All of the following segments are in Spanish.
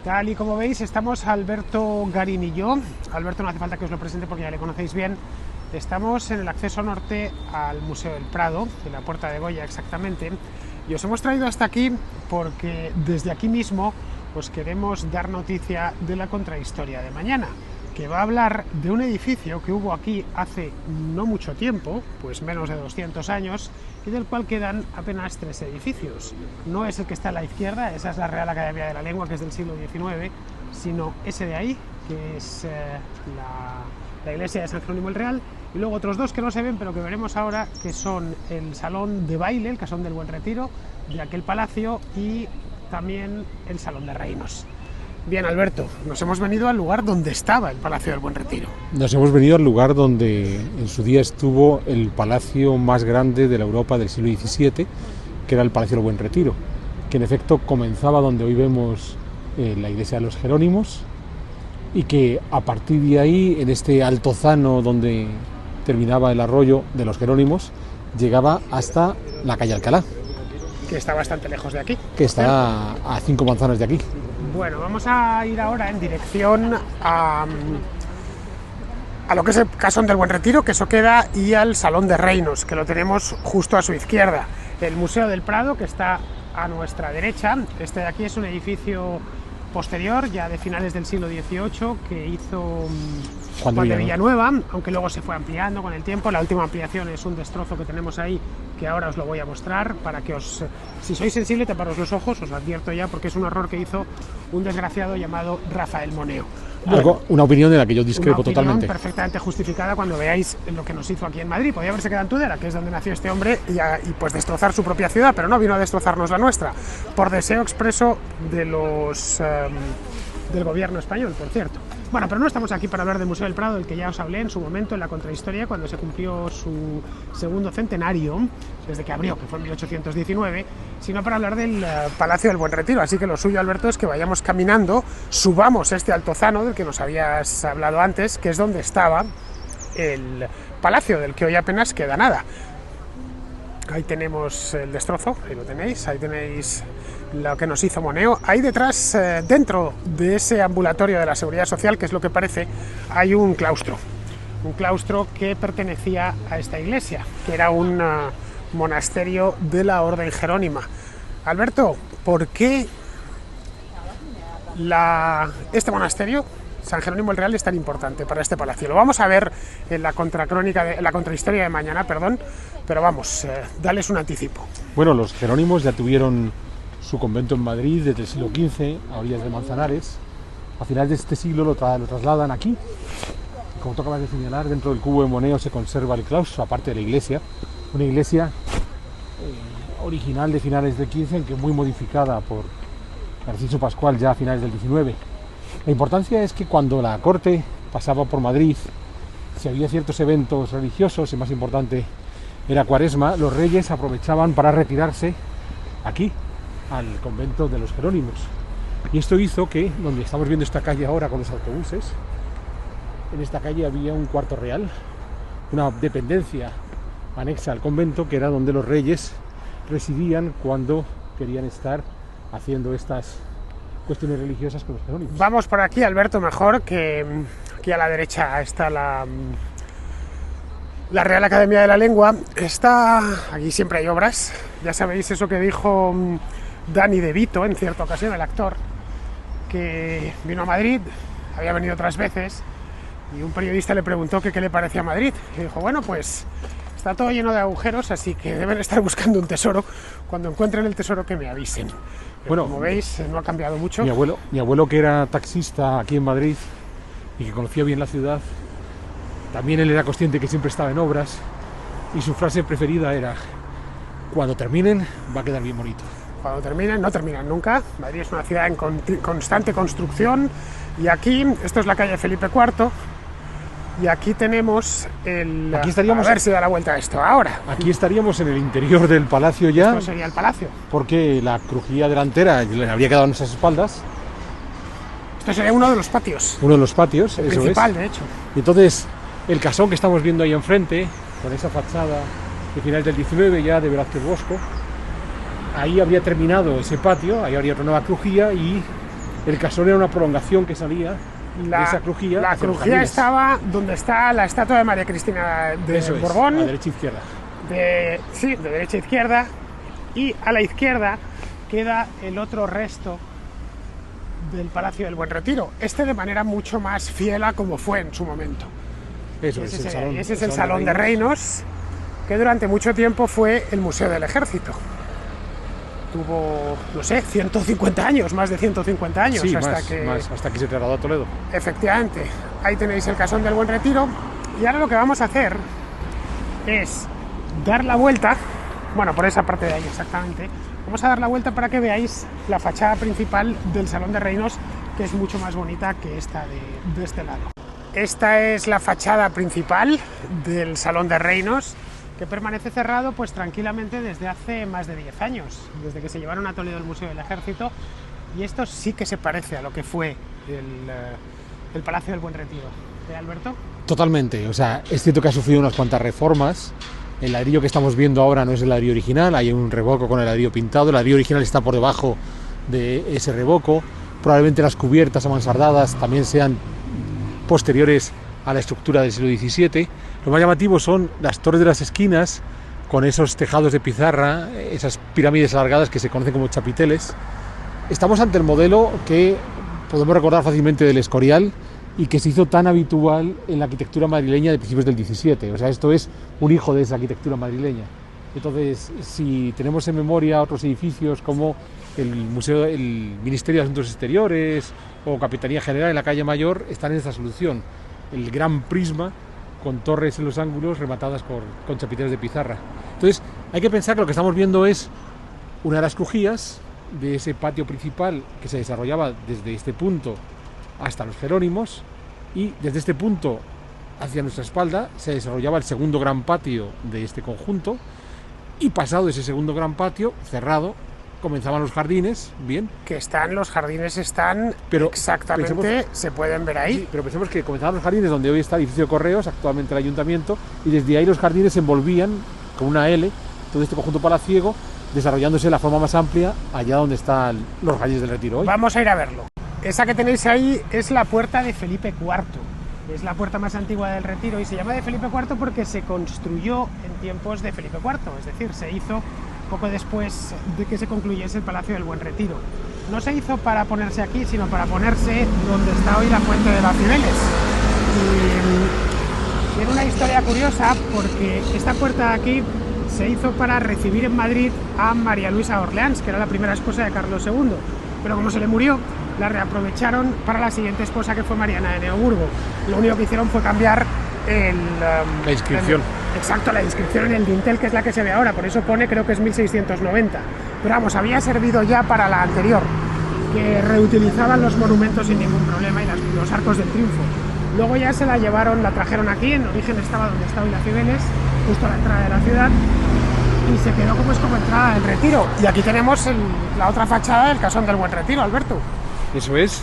Tal y como veis, estamos Alberto Garín y yo. Alberto no hace falta que os lo presente porque ya le conocéis bien. Estamos en el acceso norte al Museo del Prado, en la Puerta de Goya exactamente, y os hemos traído hasta aquí porque desde aquí mismo os queremos dar noticia de la contrahistoria de mañana, que va a hablar de un edificio que hubo aquí hace no mucho tiempo, pues menos de 200 años, y del cual quedan apenas 3 edificios. No es el que está a la izquierda, esa es la Real Academia de la Lengua, que es del siglo XIX, sino ese de ahí, que es la iglesia de San Jerónimo el Real, y luego otros dos que no se ven, pero que veremos ahora, que son el Salón de Baile, el Casón del Buen Retiro, de aquel palacio, y también el Salón de Reinos. Bien, Alberto, nos hemos venido al lugar donde estaba el Palacio del Buen Retiro. Nos hemos venido al lugar donde en su día estuvo el palacio más grande de la Europa del siglo XVII, que era el Palacio del Buen Retiro, que en efecto comenzaba donde hoy vemos la iglesia de los Jerónimos, y que a partir de ahí, en este altozano donde terminaba el arroyo de los Jerónimos, llegaba hasta la calle Alcalá, Que está bastante lejos de aquí. que está a 5 manzanas de aquí. Bueno, vamos a ir ahora en dirección a lo que es el Casón del Buen Retiro, que eso queda, y al Salón de Reinos, que lo tenemos justo a su izquierda. El Museo del Prado, que está a nuestra derecha. Este de aquí es un edificio posterior, ya de finales del siglo XVIII, que hizo Juan de Villanueva, aunque luego se fue ampliando con el tiempo. La última ampliación es un destrozo que tenemos ahí, que ahora os lo voy a mostrar, para que si sois sensible, taparos los ojos, os lo advierto ya, porque es un error que hizo un desgraciado llamado Rafael Moneo. Bueno, una opinión de la que yo discrepo una opinión totalmente. Perfectamente justificada cuando veáis lo que nos hizo aquí en Madrid. Podía haberse quedado en Tudela, que es donde nació este hombre, y pues destrozar su propia ciudad, pero no, vino a destrozarnos la nuestra, por deseo expreso de del gobierno español, por cierto. Bueno, pero no estamos aquí para hablar del Museo del Prado, del que ya os hablé en su momento en la contrahistoria, cuando se cumplió su segundo centenario, desde que abrió, que fue en 1819, sino para hablar del Palacio del Buen Retiro. Así que lo suyo, Alberto, es que vayamos caminando, subamos este altozano del que nos habías hablado antes, que es donde estaba el palacio, del que hoy apenas queda nada. Ahí tenemos el destrozo, ahí lo tenéis, ahí tenéis lo que nos hizo Moneo. Ahí detrás, dentro de ese ambulatorio de la Seguridad Social, que es lo que parece, hay un claustro que pertenecía a esta iglesia, que era un monasterio de la Orden Jerónima. Alberto, ¿por qué este monasterio, San Jerónimo el Real, es tan importante para este palacio? Lo vamos a ver en la contrahistoria de mañana, perdón, pero vamos, dales un anticipo. Bueno, los Jerónimos ya tuvieron su convento en Madrid desde el siglo XV, a orillas de Manzanares. A finales de este siglo lo trasladan aquí. Como tú acabas de señalar, dentro del cubo de Moneo se conserva el claustro, aparte de la iglesia, una iglesia original de finales del XV, aunque muy modificada por Narciso Pascual ya a finales del XIX. La importancia es que cuando la corte pasaba por Madrid, si había ciertos eventos religiosos, el más importante era Cuaresma, los reyes aprovechaban para retirarse aquí, al convento de los Jerónimos. Y esto hizo que, donde estamos viendo esta calle ahora con los autobuses, en esta calle había un cuarto real, una dependencia anexa al convento, que era donde los reyes residían cuando querían estar haciendo estas cuestiones religiosas con los Jerónimos. Vamos por aquí, Alberto, mejor, que aquí a la derecha está la Real Academia de la Lengua. Aquí siempre hay obras, ya sabéis eso que dijo Danny De Vito en cierta ocasión, el actor, que vino a Madrid, había venido otras veces, y un periodista le preguntó que qué le parecía Madrid, y dijo, bueno, pues está todo lleno de agujeros, así que deben estar buscando un tesoro. Cuando encuentren el tesoro, que me avisen. Pero bueno, como veis, no ha cambiado mucho. Mi abuelo, que era taxista aquí en Madrid y que conocía bien la ciudad, también él era consciente que siempre estaba en obras, y su frase preferida era: cuando terminen va a quedar bien bonito. Cuando terminen, no terminan nunca. Madrid es una ciudad en constante construcción, y aquí, esto es la calle Felipe IV, y aquí tenemos a ver si da la vuelta a esto ahora. Aquí estaríamos en el interior del palacio ya. Esto sería el palacio, porque la crujía delantera le habría quedado en esas espaldas. Esto sería uno de los patios. Uno de los patios, el eso principal, es. De hecho. Y entonces, el casón que estamos viendo ahí enfrente, con esa fachada de finales del 19 ya de Velázquez Bosco, ahí habría terminado ese patio, ahí habría otra nueva crujía, y el casón era una prolongación que salía de esa crujía. La hacia los crujía jardines. estaba donde está la estatua de María Cristina de Eso es, Borbón. a derecha e izquierda. Sí, de derecha a izquierda. Y a la izquierda queda el otro resto del Palacio del Buen Retiro. Este de manera mucho más fiel a como fue en su momento. Eso es, el salón. Ese es el Salón de Reinos, que durante mucho tiempo fue el Museo del Ejército. Tuvo, no sé, 150 años, más de 150 años. Sí, hasta hasta que se trasladó a Toledo. Efectivamente, ahí tenéis el Casón del Buen Retiro. Y ahora lo que vamos a hacer es dar la vuelta, bueno, por esa parte de ahí exactamente. Vamos a dar la vuelta para que veáis la fachada principal del Salón de Reinos, que es mucho más bonita que esta de este lado. Esta es la fachada principal del Salón de Reinos, que permanece cerrado pues tranquilamente desde hace más de 10 años, desde que se llevaron a Toledo el Museo del Ejército, y esto sí que se parece a lo que fue el Palacio del Buen Retiro. Alberto? Totalmente, o sea, es cierto que ha sufrido unas cuantas reformas. El ladrillo que estamos viendo ahora no es el ladrillo original, hay un revoco con el ladrillo pintado, el ladrillo original está por debajo de ese revoco, probablemente las cubiertas amansardadas también sean posteriores a la estructura del siglo XVII. Lo más llamativo son las torres de las esquinas, con esos tejados de pizarra, esas pirámides alargadas que se conocen como chapiteles. Estamos ante el modelo que podemos recordar fácilmente del Escorial y que se hizo tan habitual en la arquitectura madrileña de principios del XVII. O sea, esto es un hijo de esa arquitectura madrileña. Entonces, si tenemos en memoria otros edificios como el Ministerio de Asuntos Exteriores o Capitanía General en la calle Mayor, están en esta solución. El gran prisma con torres en los ángulos rematadas con chapiteles de pizarra. Entonces, hay que pensar que lo que estamos viendo es una de las crujías de ese patio principal que se desarrollaba desde este punto hasta los Jerónimos, y desde este punto hacia nuestra espalda se desarrollaba el segundo gran patio de este conjunto, y pasado ese segundo gran patio cerrado comenzaban los jardines, bien. Los jardines están pero exactamente, se pueden ver ahí. Sí, pero pensemos que comenzaban los jardines donde hoy está el edificio de Correos, actualmente el Ayuntamiento, y desde ahí los jardines se envolvían con una L, todo este conjunto palaciego, desarrollándose de la forma más amplia allá donde están los jardines del Retiro hoy. Vamos a ir a verlo. Esa que tenéis ahí es la puerta de Felipe IV. Es la puerta más antigua del Retiro y se llama de Felipe IV porque se construyó en tiempos de Felipe IV, es decir, se hizo poco después de que se concluyese el Palacio del Buen Retiro. No se hizo para ponerse aquí, sino para ponerse donde está hoy la Fuente de las Cibeles. Y tiene una historia curiosa porque esta puerta de aquí se hizo para recibir en Madrid a María Luisa Orleans, que era la primera esposa de Carlos II, pero como se le murió, la reaprovecharon para la siguiente esposa, que fue Mariana de Neoburgo. Lo único que hicieron fue cambiar la inscripción. Exacto, la inscripción en el dintel, que es la que se ve ahora, por eso pone, creo que es 1690. Pero vamos, había servido ya para la anterior, que reutilizaban los monumentos sin ningún problema y los arcos del triunfo. Luego ya se la llevaron, la trajeron aquí, en origen estaba donde está hoy la Cibeles, justo a la entrada de la ciudad, y se quedó como entrada del Retiro. Y aquí tenemos la otra fachada del Casón del Buen Retiro, Alberto. Eso es.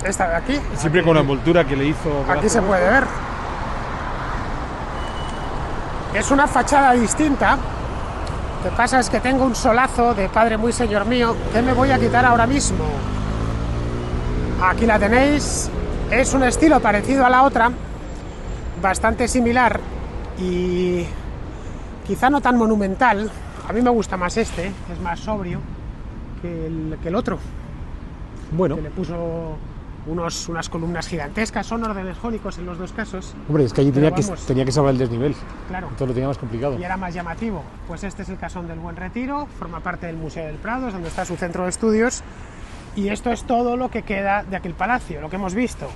Esta de aquí. Siempre aquí, con la envoltura que le hizo. Aquí se puede ver. Es una fachada distinta. Lo que pasa es que tengo un solazo de padre muy señor mío que me voy a quitar ahora mismo. Aquí la tenéis. Es un estilo parecido a la otra, bastante similar y quizá no tan monumental. A mí me gusta más este, es más sobrio que el otro. Bueno, que le puso unas columnas gigantescas, son órdenes jónicos en los dos casos. Hombre, es que allí tenía que salvar el desnivel. Claro. Entonces lo tenía más complicado. Y era más llamativo. Pues este es el Casón del Buen Retiro, forma parte del Museo del Prado, es donde está su centro de estudios. Y esto es todo lo que queda de aquel palacio, lo que hemos visto.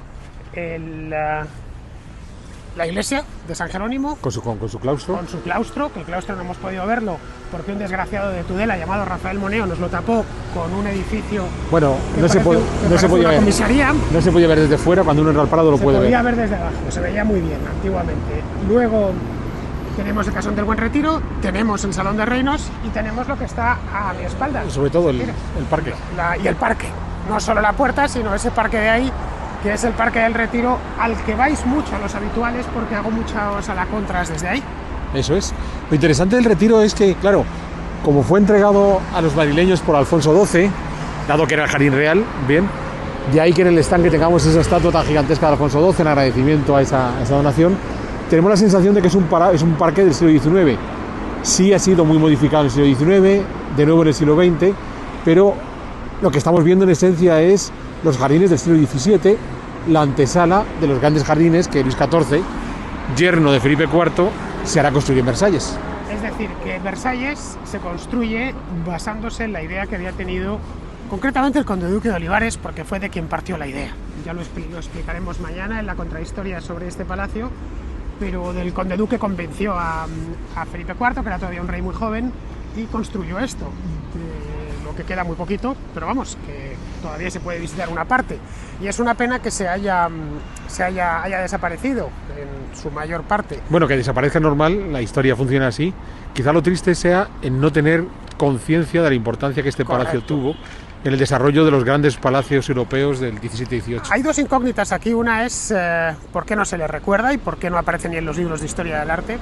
La iglesia de San Jerónimo. Con su claustro. Con su claustro, que el claustro no hemos podido verlo porque un desgraciado de Tudela llamado Rafael Moneo nos lo tapó con un edificio. Bueno, no se podía ver. Comisaría. No se podía ver desde fuera, cuando uno entra al Prado lo puede ver. Se podía ver desde abajo, se veía muy bien antiguamente. Luego tenemos el Casón del Buen Retiro, tenemos el Salón de Reinos y tenemos lo que está a mi espalda. Y sobre todo el parque. Y el parque. No solo la puerta, sino ese parque de ahí, que es el Parque del Retiro, al que vais mucho los habituales porque hago muchas alacontras desde ahí. Eso es. Lo interesante del Retiro es que, claro, como fue entregado a los madrileños por Alfonso XII, dado que era el Jardín Real, bien, De ahí que en el estanque tengamos esa estatua tan gigantesca de Alfonso XII en agradecimiento a esa donación. Tenemos la sensación de que es un parque del siglo XIX. Sí ha sido muy modificado en el siglo XIX, de nuevo en el siglo XX, pero lo que estamos viendo en esencia es los jardines del siglo XVII, la antesala de los grandes jardines que Luis XIV, yerno de Felipe IV, se hará construir en Versalles. Es decir, que Versalles se construye basándose en la idea que había tenido concretamente el conde duque de Olivares, porque fue de quien partió la idea. Ya lo explicaremos mañana en la contrahistoria sobre este palacio, pero del conde duque convenció a Felipe IV, que era todavía un rey muy joven, y construyó esto. Lo que queda muy poquito, pero vamos, que todavía se puede visitar una parte. Y es una pena que haya desaparecido en su mayor parte. Bueno, que desaparezca normal, la historia funciona así. Quizá lo triste sea en no tener conciencia de la importancia que este palacio tuvo en el desarrollo de los grandes palacios europeos del 17 y 18. Hay dos incógnitas aquí. Una es por qué no se le recuerda y por qué no aparece ni en los libros de historia del arte.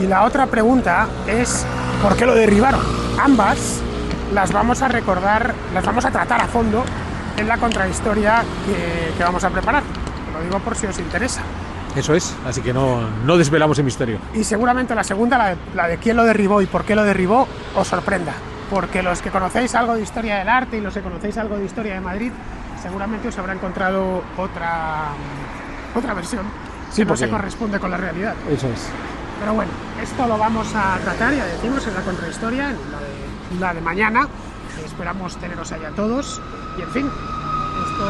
Y la otra pregunta es ¿por qué lo derribaron? Ambas las vamos a recordar, las vamos a tratar a fondo en la contrahistoria que vamos a preparar. Lo digo por si os interesa. Eso es, así que no desvelamos el misterio. Y seguramente la segunda, la de quién lo derribó y por qué lo derribó, os sorprenda. Porque los que conocéis algo de historia del arte y los que conocéis algo de historia de Madrid, seguramente os habrá encontrado otra versión que no se corresponde con la realidad. Eso es. Pero bueno, esto lo vamos a tratar, ya decimos, en la contrahistoria, en la de mañana. Esperamos teneros allá todos. Y en fin, esto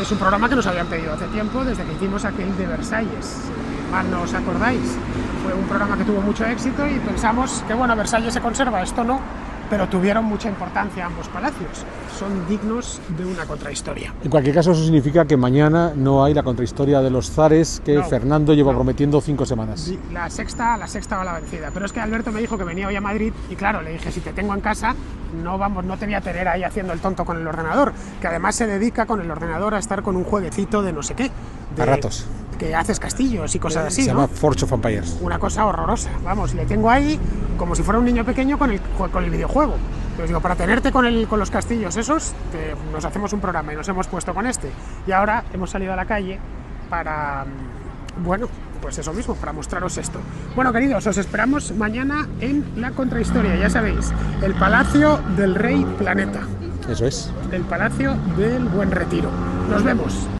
es un programa que nos habían pedido hace tiempo, desde que hicimos aquel de Versalles. Si mal no os acordáis, fue un programa que tuvo mucho éxito y pensamos que, bueno, Versalles se conserva, esto no, pero tuvieron mucha importancia ambos palacios. Son dignos de una contrahistoria. En cualquier caso, eso significa que mañana no hay la contrahistoria de los zares que Fernando lleva prometiendo 5 semanas. La sexta va la vencida. Pero es que Alberto me dijo que venía hoy a Madrid y claro, le dije, si te tengo en casa, no te voy a tener ahí haciendo el tonto con el ordenador, que además se dedica con el ordenador a estar con un jueguecito de no sé qué. A ratos. Que haces castillos y cosas así, Se llama Forge of Empires. Una cosa horrorosa. Vamos, le tengo ahí como si fuera un niño pequeño con el videojuego. Pues digo, para tenerte con los castillos esos, nos hacemos un programa y nos hemos puesto con este. Y ahora hemos salido a la calle para, bueno, pues eso mismo, para mostraros esto. Bueno, queridos, os esperamos mañana en la contrahistoria, ya sabéis, el Palacio del Rey Planeta. Eso es. El Palacio del Buen Retiro. Nos vemos.